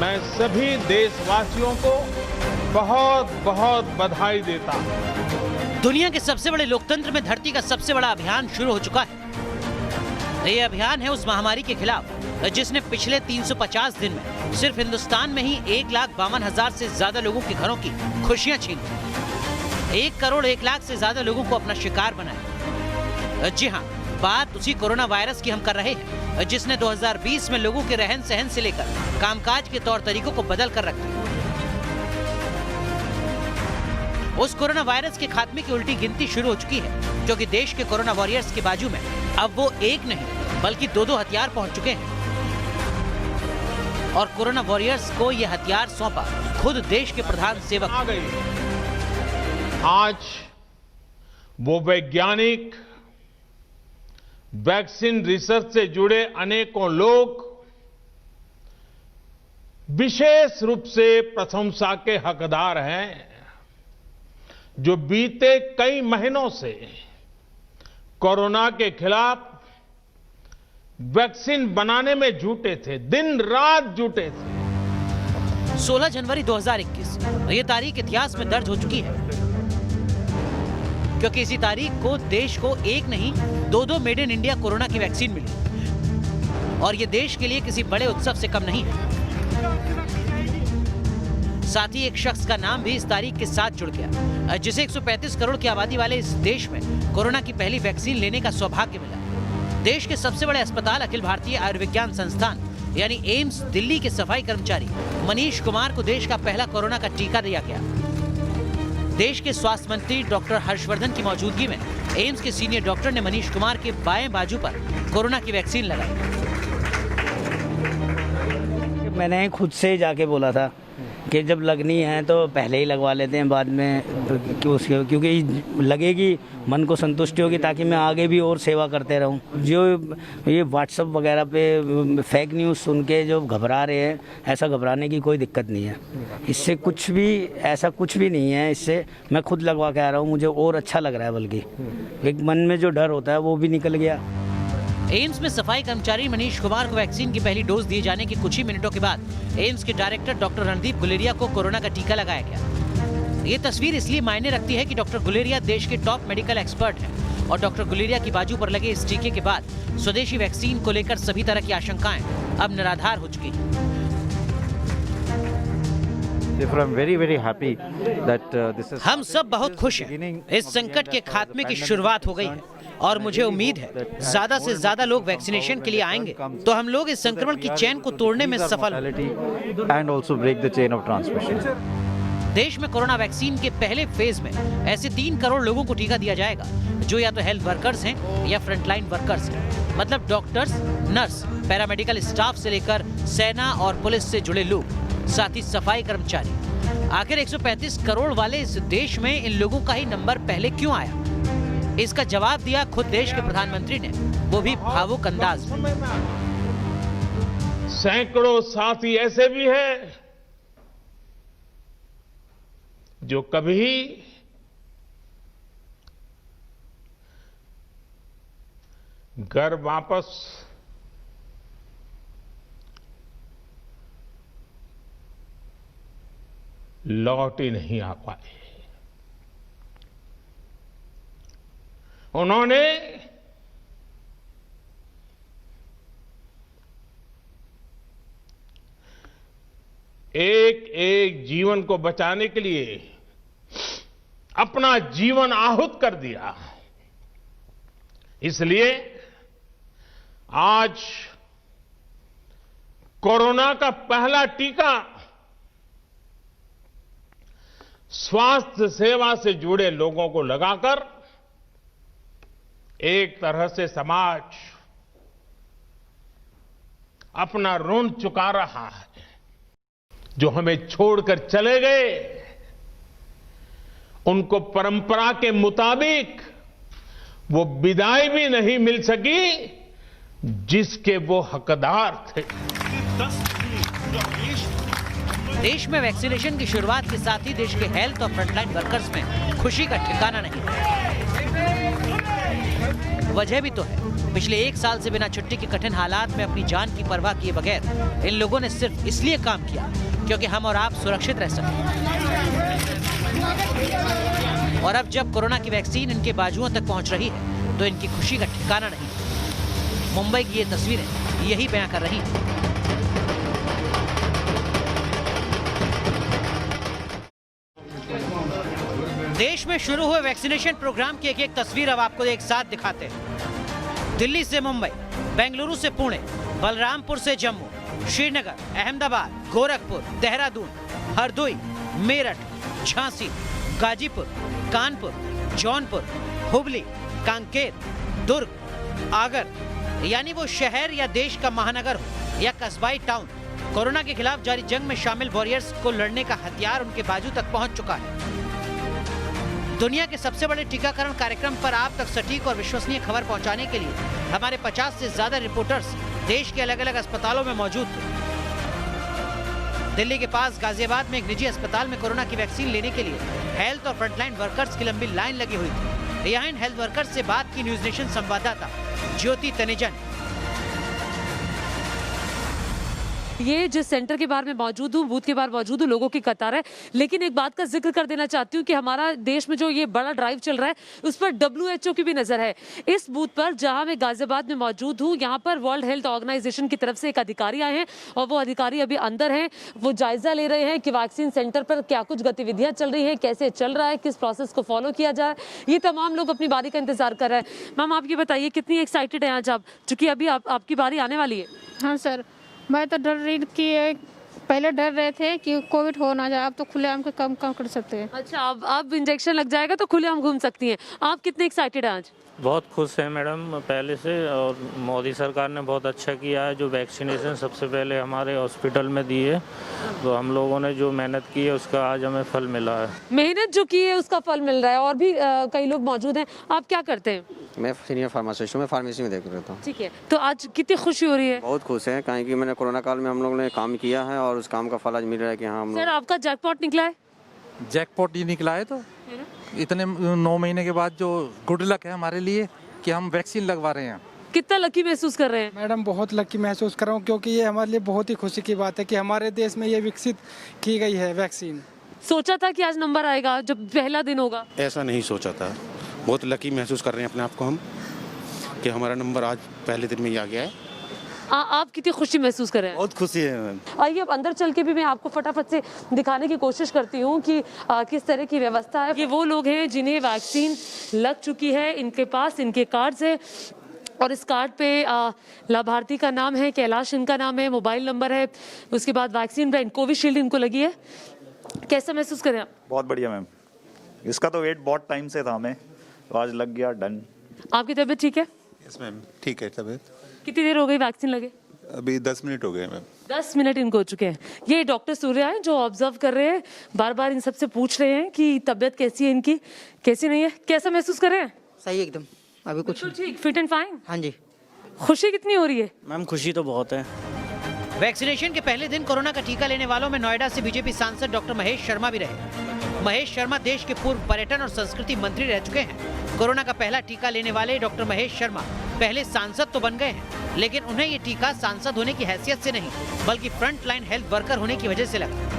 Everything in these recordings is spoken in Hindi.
मैं सभी देशवासियों को बहुत बहुत बधाई देता हूं। दुनिया के सबसे बड़े लोकतंत्र में धरती का सबसे बड़ा अभियान शुरू हो चुका है। ये अभियान है उस महामारी के खिलाफ जिसने पिछले 350 दिन में सिर्फ हिंदुस्तान में ही 1,52,000 से ज्यादा लोगों के घरों की खुशियां छीन ली। 1 करोड़ 1 लाख से ज्यादा लोगों को अपना शिकार बनाया। जी हाँ, बात उसी कोरोना वायरस की हम कर रहे हैं जिसने 2020 में लोगों के रहन सहन से लेकर कामकाज के तौर तरीकों को बदल कर रख दिया। उस कोरोना वायरस के खात्मे की उल्टी गिनती शुरू हो चुकी है, क्योंकि देश के कोरोना वॉरियर्स के बाजू में अब वो एक नहीं बल्कि 2-2 हथियार पहुंच चुके हैं। और कोरोना वॉरियर्स को ये हथियार सौंपा खुद देश के प्रधान सेवक आ गई। आज वो वैज्ञानिक, वैक्सीन रिसर्च से जुड़े अनेकों लोग विशेष रूप से प्रशंसा के हकदार हैं, जो बीते कई महीनों से कोरोना के खिलाफ वैक्सीन बनाने में जुटे थे, दिन रात जुटे थे। 16 जनवरी 2021 ये तारीख इतिहास में दर्ज हो चुकी है, क्योंकि इसी तारीख को देश को एक नहीं 2-2 मेड इन इंडिया कोरोना की वैक्सीन मिली। और ये देश के लिए किसी बड़े उत्सव से कम नहीं है। साथ ही एक शख्स का नाम भी इस तारीख के साथ जुड़ गया, जिसे 135 करोड़ की आबादी वाले इस देश में कोरोना की पहली वैक्सीन लेने का सौभाग्य मिला। देश के सबसे बड़े अस्पताल अखिल भारतीय आयुर्विज्ञान संस्थान यानी एम्स दिल्ली के सफाई कर्मचारी मनीष कुमार को देश का पहला कोरोना का टीका दिया गया। देश के स्वास्थ्य मंत्री डॉक्टर हर्षवर्धन की मौजूदगी में एम्स के सीनियर डॉक्टर ने मनीष कुमार के बाएं बाजू पर कोरोना की वैक्सीन लगाई। मैंने खुद से जाके बोला था कि जब लगनी है तो पहले ही लगवा लेते हैं, बाद में क्योंकि लगेगी, मन को संतुष्टि होगी, ताकि मैं आगे भी और सेवा करते रहूं। जो ये व्हाट्सएप वगैरह पे फेक न्यूज़ सुन के जो घबरा रहे हैं, ऐसा घबराने की कोई दिक्कत नहीं है। इससे कुछ भी ऐसा कुछ भी नहीं है। इससे मैं खुद लगवा के आ रहा हूँ, मुझे और अच्छा लग रहा है। बल्कि एक मन में जो डर होता है वो भी निकल गया। एम्स में सफाई कर्मचारी मनीष कुमार को वैक्सीन की पहली डोज दिए जाने के कुछ ही मिनटों के बाद एम्स के डायरेक्टर डॉक्टर रणदीप गुलेरिया को कोरोना का टीका लगाया गया। ये तस्वीर इसलिए मायने रखती है कि डॉक्टर गुलेरिया देश के टॉप मेडिकल एक्सपर्ट हैं और डॉक्टर गुलेरिया की बाजू पर लगे इस टीके के बाद स्वदेशी वैक्सीन को लेकर सभी तरह की आशंकाएं अब निराधार हो चुकी हैं। हम सब बहुत खुश हैं। इस संकट के खात्मे की शुरुआत हो गई है और मुझे उम्मीद है ज्यादा से ज्यादा लोग वैक्सीनेशन के लिए आएंगे तो हम लोग इस संक्रमण की चेन को तोड़ने में सफल होंगे। देश में कोरोना वैक्सीन के पहले फेज में ऐसे 3 करोड़ लोगों को टीका दिया जाएगा, जो या तो हेल्थ वर्कर्स हैं या फ्रंटलाइन वर्कर्स हैं, मतलब डॉक्टर्स, नर्स, पैरामेडिकल स्टाफ से लेकर सेना और पुलिस से जुड़े लोग, साथ ही सफाई कर्मचारी। आखिर 135 करोड़ वाले इस देश में इन लोगों का ही नंबर पहले क्यों आया? इसका जवाब दिया खुद देश के प्रधानमंत्री ने, वो भी भावुक अंदाज में। सैकड़ों साथी ऐसे भी हैं जो कभी घर वापस लौट ही नहीं आ पाए। उन्होंने एक एक जीवन को बचाने के लिए अपना जीवन आहुत कर दिया। इसलिए आज कोरोना का पहला टीका स्वास्थ्य सेवा से जुड़े लोगों को लगाकर एक तरह से समाज अपना ऋण चुका रहा है। जो हमें छोड़कर चले गए, उनको परंपरा के मुताबिक वो विदाई भी नहीं मिल सकी जिसके वो हकदार थे। देश में वैक्सीनेशन की शुरुआत के साथ ही देश के हेल्थ और फ्रंटलाइन वर्कर्स में खुशी का ठिकाना नहीं। वजह भी तो है, पिछले 1 साल से बिना छुट्टी के कठिन हालात में अपनी जान की परवाह किए बगैर इन लोगों ने सिर्फ इसलिए काम किया क्योंकि हम और आप सुरक्षित रह सकें। और अब जब कोरोना की वैक्सीन इनके बाजुओं तक पहुंच रही है तो इनकी खुशी का ठिकाना नहीं। मुंबई की ये तस्वीरें यही बयां कर रही हैं। देश में शुरू हुए वैक्सीनेशन प्रोग्राम की एक तस्वीर अब आपको एक साथ दिखाते हैं। दिल्ली से मुंबई, बेंगलुरु से पुणे, बलरामपुर से जम्मू, श्रीनगर, अहमदाबाद, गोरखपुर, देहरादून, हरदोई, मेरठ, झांसी, गाजीपुर, कानपुर, जौनपुर, हुबली, कांकेर, दुर्ग, आगर, यानी वो शहर या देश का महानगर हो या कस्बाई टाउन, कोरोना के खिलाफ जारी जंग में शामिल वॉरियर्स को लड़ने का हथियार उनके बाजू तक पहुंच चुका है। दुनिया के सबसे बड़े टीकाकरण कार्यक्रम पर आप तक सटीक और विश्वसनीय खबर पहुंचाने के लिए हमारे 50 से ज्यादा रिपोर्टर्स देश के अलग अलग अस्पतालों में मौजूद थे। दिल्ली के पास गाजियाबाद में एक निजी अस्पताल में कोरोना की वैक्सीन लेने के लिए हेल्थ और फ्रंटलाइन वर्कर्स की लंबी लाइन लगी हुई थी। यहाँ इन हेल्थ वर्कर्स से बात की न्यूज नेशन संवाददाता ज्योति तनेजा ने। ये जिस सेंटर के बाहर में मौजूद हूँ, बूथ के बाहर मौजूद हूँ, लोगों की कतार है। लेकिन एक बात का जिक्र कर देना चाहती हूँ कि हमारा देश में जो ये बड़ा ड्राइव चल रहा है उस पर WHO की भी नजर है। इस बूथ पर जहाँ मैं गाजियाबाद में मौजूद हूँ, यहाँ पर वर्ल्ड हेल्थ ऑर्गेनाइजेशन की तरफ से एक अधिकारी आए हैं और वो अधिकारी अभी अंदर हैं। वो जायजा ले रहे हैं कि वैक्सीन सेंटर पर क्या कुछ गतिविधियाँ चल रही है, कैसे चल रहा है, किस प्रोसेस को फॉलो किया जाए। ये तमाम लोग अपनी बारी का इंतजार कर रहे हैं। मैम, आप ये बताइए कितनी एक्साइटेड हैं आज आप, चूँकि अभी आपकी बारी आने वाली है। हाँ सर, मैं तो डर रही कि पहले डर रहे थे कि कोविड हो ना जाए, अब तो खुलेआम के काम कर सकते हैं। अच्छा, अब इंजेक्शन लग जाएगा तो खुलेआम घूम सकती हैं। आप कितने एक्साइटेड हैं आज? बहुत खुश हैं मैडम पहले से, और मोदी सरकार ने बहुत अच्छा किया है। जो वैक्सीनेशन सबसे पहले हमारे हॉस्पिटल में दी है, तो हम लोगों ने जो मेहनत की है उसका आज हमें फल मिला है। मेहनत जो की है उसका फल मिल रहा है। और भी कई लोग मौजूद हैं। आप क्या करते हैं? मैं सीनियर फार्मासिस्ट हूँ, मैं फार्मेसी में देख रहता हूँ। ठीक है, तो आज कितनी खुशी हो रही है? बहुत खुश है, क्योंकि मैंने कोरोना काल में हम लोग ने काम किया है और उस काम का फल आज मिल रहा है कि हाँ हम सर, आपका जैकपॉट निकला है? जैकपॉट ही निकला है, तो इतने 9 महीने के बाद जो गुड लक है हमारे लिए कि हम वैक्सीन लगवा रहे हैं। कितना लकी महसूस कर रहे हैं? मैडम, बहुत लकी महसूस कर रहा हूँ, क्योंकि ये हमारे लिए बहुत ही खुशी की बात है कि हमारे देश में ये विकसित की गई है वैक्सीन। सोचा था कि आज नंबर आएगा जब पहला दिन होगा? ऐसा नहीं सोचा था। बहुत लकी महसूस कर रहे हैं अपने आप को हम कि हमारा नंबर आज पहले दिन में ही आ गया है। आप कितनी खुशी महसूस कर रहे हैं? बहुत खुशी है मैम। आइए अब अंदर चल के भी मैं आपको फटाफट से दिखाने की कोशिश करती हूँ कि किस तरह की व्यवस्था है। ये वो लोग हैं जिन्हें वैक्सीन लग चुकी है, इनके पास इनके कार्ड्स हैं और इस कार्ड पे लाभार्थी का नाम है, कैलाश इनका नाम है, मोबाइल नंबर है, उसके बाद वैक्सीन ब्रांड कोविशील्ड इनको लगी है। कैसा महसूस करें आप? बहुत बढ़िया मैम, इसका तो वेट बहुत टाइम से था हमें, तो आज लग गया, डन। आपकी तबीयत ठीक है? यस मैम, ठीक है तबीयत। कितनी देर हो गई वैक्सीन लगे? अभी 10 मिनट हो गए मैम। 10 मिनट इनको हो चुके हैं। ये डॉक्टर सूर्या है जो ऑब्जर्व कर रहे हैं, बार बार इन सबसे पूछ रहे हैं कि तबीयत कैसी है इनकी, कैसी नहीं है। कैसा महसूस कर रहे हैं? सही एकदम, अभी कुछ ठीक, फिट एंड फाइन। हाँ जी। खुशी कितनी हो रही है? मैम, खुशी तो बहुत है। वैक्सीनेशन के पहले दिन कोरोना का टीका लेने वालों में नोएडा से बीजेपी सांसद डॉक्टर महेश शर्मा भी रहे। महेश शर्मा देश के पूर्व पर्यटन और संस्कृति मंत्री रह चुके हैं। कोरोना का पहला टीका लेने वाले डॉक्टर महेश शर्मा पहले सांसद तो बन गए हैं, लेकिन उन्हें ये टीका सांसद होने की हैसियत से नहीं बल्कि फ्रंट लाइन हेल्थ वर्कर होने की वजह से लगा।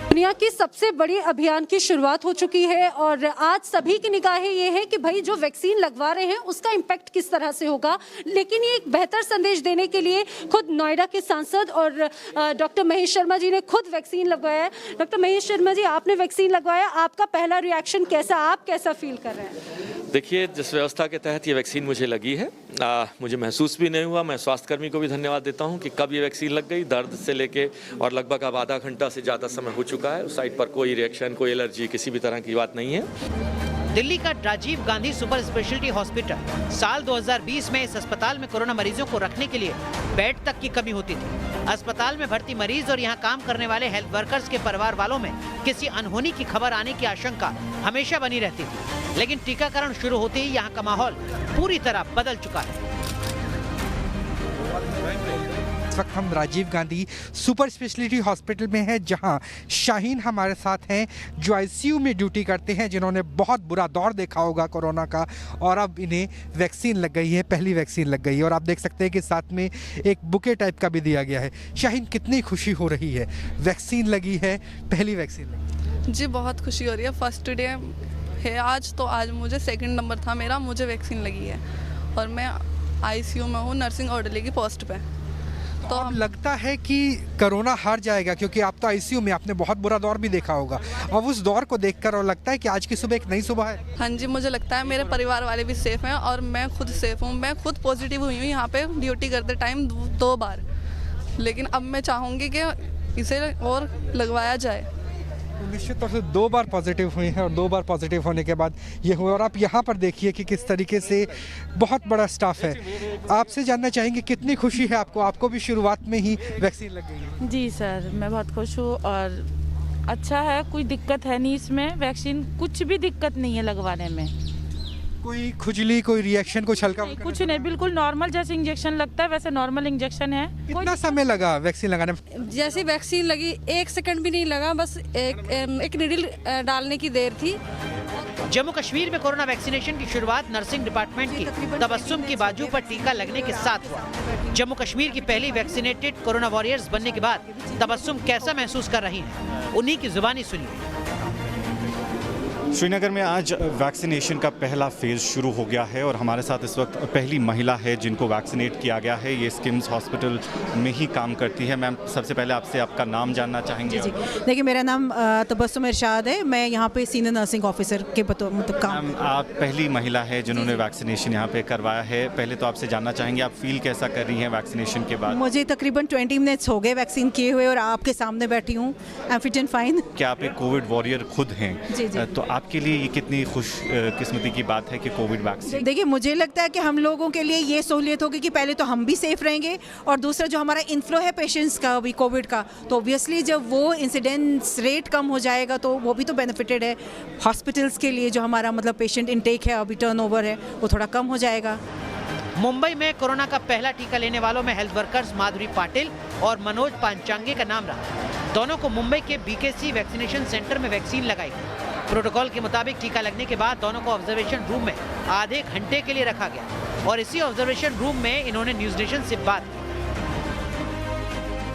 दुनिया की सबसे बड़ी अभियान की शुरुआत हो चुकी है और आज सभी की निगाहें ये है कि भाई जो वैक्सीन लगवा रहे हैं उसका इम्पैक्ट किस तरह से होगा। लेकिन ये एक बेहतर संदेश देने के लिए खुद नोएडा के सांसद और डॉक्टर महेश शर्मा जी ने खुद वैक्सीन लगवाया है। डॉक्टर महेश शर्मा जी, आपने वैक्सीन लगवाया, आपका पहला रिएक्शन कैसा, आप कैसा फील कर रहे हैं? देखिए, जिस व्यवस्था के तहत ये वैक्सीन मुझे लगी है, मुझे महसूस भी नहीं हुआ। मैं स्वास्थ्यकर्मी को भी धन्यवाद देता हूं कि कब ये वैक्सीन लग गई, दर्द से लेके और लगभग अब आधा घंटा से ज़्यादा समय हो चुका है। उस साइड पर कोई रिएक्शन, कोई एलर्जी, किसी भी तरह की बात नहीं है। दिल्ली का Rajiv Gandhi super speciality hospital साल 2020 में इस अस्पताल में कोरोना मरीजों को रखने के लिए बेड तक की कमी होती थी। अस्पताल में भर्ती मरीज और यहां काम करने वाले हेल्थ वर्कर्स के परिवार वालों में किसी अनहोनी की खबर आने की आशंका हमेशा बनी रहती थी, लेकिन टीकाकरण शुरू होते ही यहाँ का माहौल पूरी तरह बदल चुका है। वक्त हम Rajiv Gandhi super speciality hospital में हैं, जहां शाहीन हमारे साथ हैं जो आईसीयू में ड्यूटी करते हैं, जिन्होंने बहुत बुरा दौर देखा होगा कोरोना का और अब इन्हें वैक्सीन लग गई है, पहली वैक्सीन लग गई है। और आप देख सकते हैं कि साथ में एक बुके टाइप का भी दिया गया है। शाहीन, कितनी खुशी हो रही है, वैक्सीन लगी है, पहली वैक्सीन लगी? जी बहुत खुशी हो रही है। फर्स्ट डे है आज, तो आज मुझे सेकंड नंबर था मेरा, मुझे वैक्सीन लगी है और मैं आईसीयू में हूँ, नर्सिंग ऑर्डरली की पोस्ट पे। तो अब लगता है कि कोरोना हार जाएगा, क्योंकि आप तो आईसीयू में, आपने बहुत बुरा दौर भी देखा होगा। अब उस दौर को देखकर और लगता है कि आज की सुबह एक नई सुबह है। हाँ जी, मुझे लगता है मेरे परिवार वाले भी सेफ हैं और मैं खुद सेफ हूँ। मैं खुद पॉजिटिव हुई हूँ यहाँ पे ड्यूटी करते टाइम 2 बार, लेकिन अब मैं चाहूँगी कि इसे और लगवाया जाए। निश्चित तौर से 2 बार पॉजिटिव हुई हैं और 2 बार पॉजिटिव होने के बाद ये हुआ। और आप यहाँ पर देखिए कि किस तरीके से बहुत बड़ा स्टाफ है। आपसे जानना चाहेंगे कितनी खुशी है आपको, आपको भी शुरुआत में ही वैक्सीन लग गई है? जी सर, मैं बहुत खुश हूँ और अच्छा है, कोई दिक्कत है नहीं इसमें। वैक्सीन कुछ भी दिक्कत नहीं है लगवाने में। कोई खुजली, कोई रिएक्शन, कुछ हल्का? कुछ नहीं, बिल्कुल नॉर्मल जैसे इंजेक्शन लगता है वैसे नॉर्मल इंजेक्शन है। कितना समय लगा वैक्सीन लगाने में? जैसे वैक्सीन लगी 1 सेकंड भी नहीं लगा, बस एक नीडल डालने की देर थी। जम्मू कश्मीर में कोरोना वैक्सीनेशन की शुरुआत नर्सिंग डिपार्टमेंट की तबस्सुम की बाजू पर टीका लगने के साथ हुआ। जम्मू कश्मीर की पहली वैक्सीनेटेड कोरोना वॉरियर्स बनने के बाद तबस्सुम कैसा महसूस कर रही हैं, उन्हीं की जुबानी सुनिए। श्रीनगर में आज वैक्सीनेशन का पहला फेज़ शुरू हो गया है और हमारे साथ इस वक्त पहली महिला है जिनको वैक्सीनेट किया गया है। ये स्किम्स हॉस्पिटल में ही काम करती है। मैम, सबसे पहले आपसे आपका नाम जानना चाहेंगे। जी, देखिए मेरा नाम तबस्सुम इरशाद है, मैं यहाँ पे सीनियर नर्सिंग ऑफिसर के मतलब काम। मैम, आप पहली महिला है जिन्होंने वैक्सीनेशन यहाँ पे करवाया है। पहले तो आपसे जानना चाहेंगे आप फील कैसा कर रही हैं वैक्सीनेशन के बाद? मुझे तकरीबन 20 मिनट्स हो गए वैक्सीन किए हुए और आपके सामने बैठी हूँ। I am fit and fine. क्या आप एक कोविड वॉरियर खुद हैं? जी जी। तो आपके लिए ये कितनी खुश किस्मती की बात है कि कोविड वैक्सीन? देखिए, मुझे लगता है कि हम लोगों के लिए ये सहूलियत होगी कि पहले तो हम भी सेफ रहेंगे और दूसरा जो हमारा इन्फ्लो है पेशेंट्स का अभी कोविड का, तो ऑब्वियसली जब वो इंसिडेंस रेट कम हो जाएगा तो वो भी तो बेनिफिटेड है। हॉस्पिटल्स के लिए जो हमारा मतलब पेशेंट इनटेक है, अभी टर्नओवर है, वो थोड़ा कम हो जाएगा। मुंबई में कोरोना का पहला टीका लेने वालों में हेल्थ वर्कर्स माधुरी पाटिल और मनोज पांचांगे का नाम रहा। दोनों को मुंबई के बीकेसी वैक्सीनेशन सेंटर में वैक्सीन लगाई। प्रोटोकॉल के मुताबिक टीका लगने के बाद दोनों को ऑब्जर्वेशन रूम में आधे घंटे के लिए रखा गया और इसी ऑब्जर्वेशन रूम में इन्होंने न्यूज नेशन से बात की।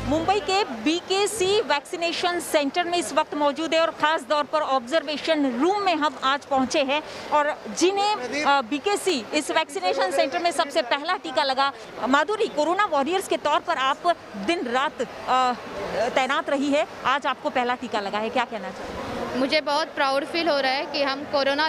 मुंबई के बीकेसी वैक्सीनेशन सेंटर में इस वक्त मौजूद है और खास तौर पर ऑब्जर्वेशन रूम में हम आज पहुंचे हैं और जिन्हें बीकेसी इस वैक्सीनेशन सेंटर में सबसे पहला टीका लगा। माधुरी, कोरोना वॉरियर्स के तौर पर आप दिन रात तैनात रही है, आज आपको पहला टीका लगा है, क्या कहना चाहिए? मुझे बहुत प्राउड फील हो रहा है कि हम कोरोना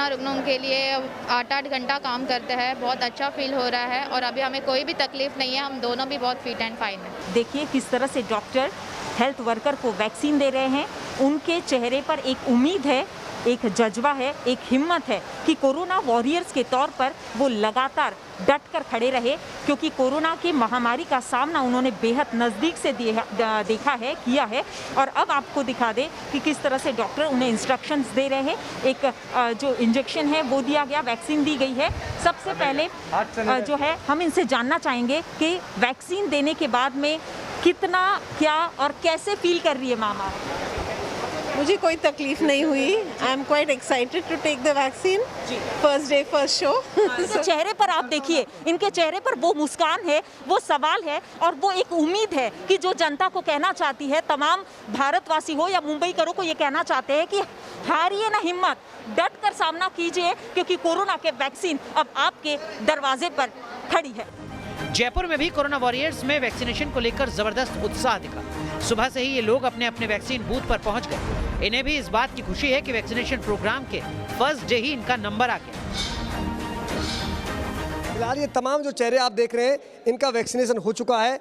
रुग्णों के लिए 8-8 घंटा काम करते हैं। बहुत अच्छा फील हो रहा है और अभी हमें कोई भी तकलीफ नहीं है, हम दोनों भी बहुत फिट एंड फाइन हैं। देखिए किस तरह से डॉक्टर हेल्थ वर्कर को वैक्सीन दे रहे हैं। उनके चेहरे पर एक उम्मीद है, एक जज्बा है, एक हिम्मत है कि कोरोना वॉरियर्स के तौर पर वो लगातार डट कर खड़े रहे, क्योंकि कोरोना की महामारी का सामना उन्होंने बेहद नज़दीक से देखा है, किया है। और अब आपको दिखा दें कि किस तरह से डॉक्टर उन्हें इंस्ट्रक्शंस दे रहे हैं। एक जो इंजेक्शन है वो दिया गया, वैक्सीन दी गई है। सबसे पहले जो है हम इनसे जानना चाहेंगे कि वैक्सीन देने के बाद में कितना, क्या और कैसे फील कर रही है मामा? मुझे कोई तकलीफ नहीं हुई। I am quite excited to take the vaccine. First day first show. चेहरे पर आप देखिए, इनके चेहरे पर वो मुस्कान है, वो सवाल है और वो एक उम्मीद है कि जो जनता को कहना चाहती है, तमाम भारतवासी हो या मुंबईकरों को ये कहना चाहते हैं कि हारिए ना हिम्मत, डट कर सामना कीजिए, क्योंकि कोरोना के वैक्सीन अब आपके दरवाजे पर खड़ी है। जयपुर में भी कोरोना वॉरियर्स में वैक्सीनेशन को लेकर जबरदस्त उत्साह दिखा। सुबह से ही ये लोग अपने अपने वैक्सीन बूथ पर पहुंच गए। इन्हें भी इस बात की खुशी है कि वैक्सीनेशन प्रोग्राम के फर्स्ट डे ही इनका नंबर आ गया। फिलहाल ये तमाम जो चेहरे आप देख रहे हैं, इनका वैक्सीनेशन हो चुका है।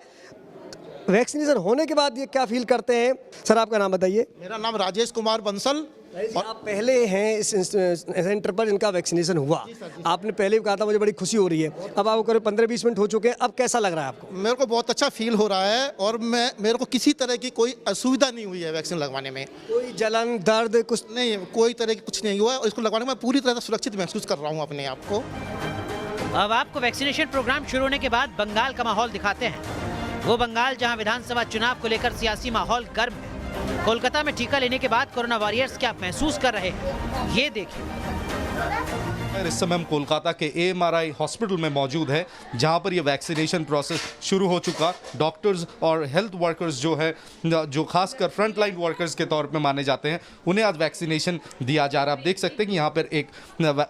वैक्सीनेशन होने के बाद ये क्या फील करते हैं? सर, आपका नाम बताइए। मेरा नाम राजेश कुमार बंसल। आप पहले हैं इस सेंटर पर जिनका वैक्सीनेशन हुआ। आपने पहले भी कहा था मुझे बड़ी खुशी हो रही है, अब आपको करीब 15-20 मिनट हो चुके हैं, अब कैसा लग रहा है आपको? मेरे को बहुत अच्छा फील हो रहा है और मेरे को किसी तरह की कोई असुविधा नहीं हुई है वैक्सीन लगवाने में। कोई जलन, दर्द कुछ नहीं, कोई तरह की कुछ नहीं हुआ और इसको लगवाने में मैं पूरी तरह से सुरक्षित महसूस कर रहा हूँ अपने आप को। अब आपको वैक्सीनेशन प्रोग्राम शुरू होने के बाद बंगाल का माहौल दिखाते हैं। वो बंगाल जहां विधानसभा चुनाव को लेकर सियासी माहौल गर्म है। कोलकाता में टीका लेने के बाद कोरोना वॉरियर्स क्या महसूस कर रहे हैं, ये देखिए। इस समय हम कोलकाता के AMRI हॉस्पिटल में मौजूद है, जहां पर ये वैक्सीनेशन प्रोसेस शुरू हो चुका। डॉक्टर्स और हेल्थ वर्कर्स जो है, जो खासकर फ्रंट लाइन वर्कर्स के तौर पे माने जाते हैं, उन्हें आज वैक्सीनेशन दिया जा रहा है। आप देख सकते हैं कि यहाँ पर एक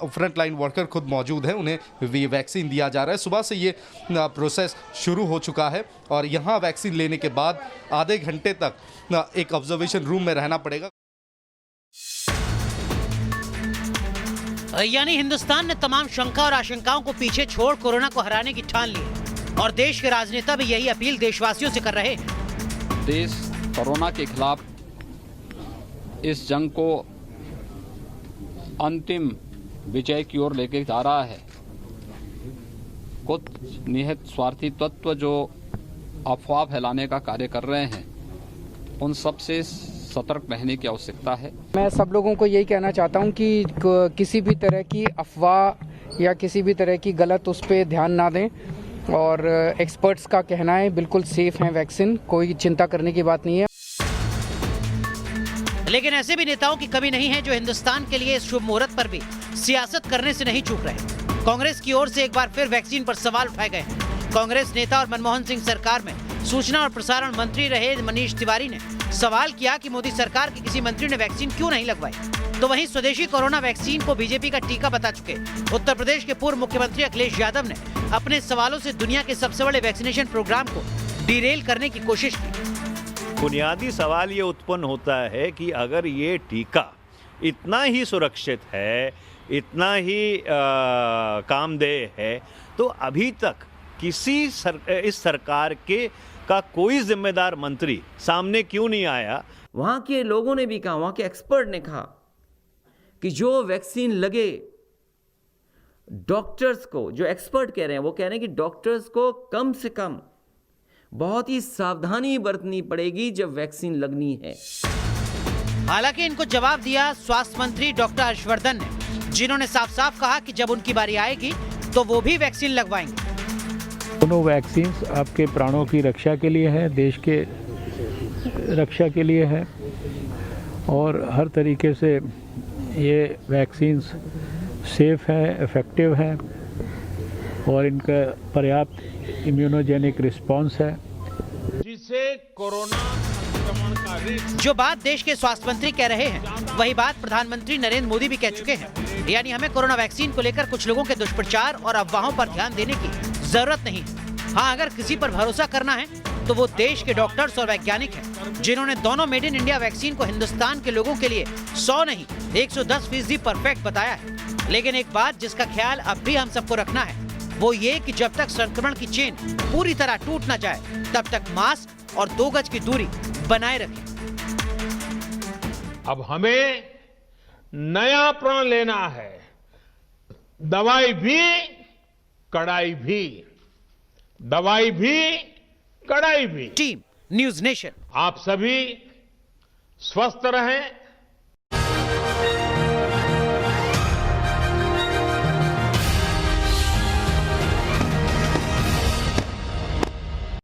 फ्रंट लाइन वर्कर खुद मौजूद है, उन्हें ये वैक्सीन दिया जा रहा है। सुबह से ये प्रोसेस शुरू हो चुका है और यहाँ वैक्सीन लेने के बाद आधे घंटे तक एक ऑब्जर्वेशन रूम में रहना पड़ेगा। यानी हिंदुस्तान ने तमाम शंका और आशंकाओं को पीछे छोड़ कोरोना को हराने की ठान ली है और देश के राजनेता भी यही अपील देशवासियों से कर रहे हैं। देश कोरोना के खिलाफ इस जंग को अंतिम विजय की ओर लेके जा रहा है। कुछ निहित स्वार्थी तत्व जो अफवाह फैलाने का कार्य कर रहे हैं, उन सब से सतर्क रहने की आवश्यकता है। मैं सब लोगों को यही कहना चाहता हूं कि किसी भी तरह की अफवाह या किसी भी तरह की गलत उस पर ध्यान ना दें और एक्सपर्ट्स का कहना है बिल्कुल सेफ है वैक्सीन, कोई चिंता करने की बात नहीं है। लेकिन ऐसे भी नेताओं की कमी नहीं है जो हिंदुस्तान के लिए इस शुभ मुहूर्त पर भी सियासत करने से नहीं चूक रहे। कांग्रेस की ओर से एक बार फिर वैक्सीन पर सवाल उठाए गए हैं। कांग्रेस नेता और मनमोहन सिंह सरकार में सूचना और प्रसारण मंत्री रहे मनीष तिवारी ने सवाल किया कि मोदी सरकार के किसी मंत्री ने वैक्सीन क्यों नहीं लगवाई। तो वहीं स्वदेशी कोरोना वैक्सीन को बीजेपी का टीका बता चुके उत्तर प्रदेश के पूर्व मुख्यमंत्री अखिलेश यादव ने अपने सवालों से दुनिया के सबसे बड़े वैक्सीनेशन प्रोग्राम को डिरेल करने की कोशिश की। बुनियादी सवाल ये उत्पन्न होता है कि अगर ये टीका इतना ही सुरक्षित है, इतना ही कामदेह है, तो अभी तक किसी इस सरकार के का कोई जिम्मेदार मंत्री सामने क्यों नहीं आया। वहाँ के लोगों ने भी कहा, वहाँ के एक्सपर्ट ने कहा कि जो वैक्सीन लगे, डॉक्टर्स को, जो एक्सपर्ट कह रहे हैं वो कह रहे हैं कि डॉक्टर्स को कम से कम बहुत ही सावधानी बरतनी पड़ेगी जब वैक्सीन लगनी है। हालांकि इनको जवाब दिया स्वास्थ्य मंत्री डॉक्टर हर्षवर्धन ने, जिन्होंने साफ साफ कहा कि जब उनकी बारी आएगी तो वो भी वैक्सीन लगवाएंगे। दोनों वैक्सीन आपके प्राणों की रक्षा के लिए है, देश के रक्षा के लिए है और हर तरीके से ये वैक्सीन सेफ है, इफ़ेक्टिव है और इनका पर्याप्त इम्यूनोजेनिक रिस्पांस है। जिसे कोरोना संक्रमण का रिस्क, जो बात देश के स्वास्थ्य मंत्री कह रहे हैं वही बात प्रधानमंत्री नरेंद्र मोदी भी कह चुके हैं। यानी हमें कोरोना वैक्सीन को लेकर कुछ लोगों के दुष्प्रचार और अफवाहों पर ध्यान देने की जरूरत नहीं। हाँ, अगर किसी पर भरोसा करना है तो वो देश के डॉक्टर्स और वैज्ञानिक हैं, जिन्होंने दोनों मेड इन इंडिया वैक्सीन को हिंदुस्तान के लोगों के लिए 100 नहीं 110% परफेक्ट बताया है। लेकिन एक बात जिसका ख्याल अब भी हम सबको रखना है, वो ये कि जब तक संक्रमण की चेन पूरी तरह टूट न जाए, तब तक मास्क और 2 गज की दूरी बनाए रखें। अब हमें नया प्रण लेना है, दवाई भी कड़ाई भी, दवाई भी कड़ाई भी। टीम न्यूज़ नेशन, आप सभी स्वस्थ रहें,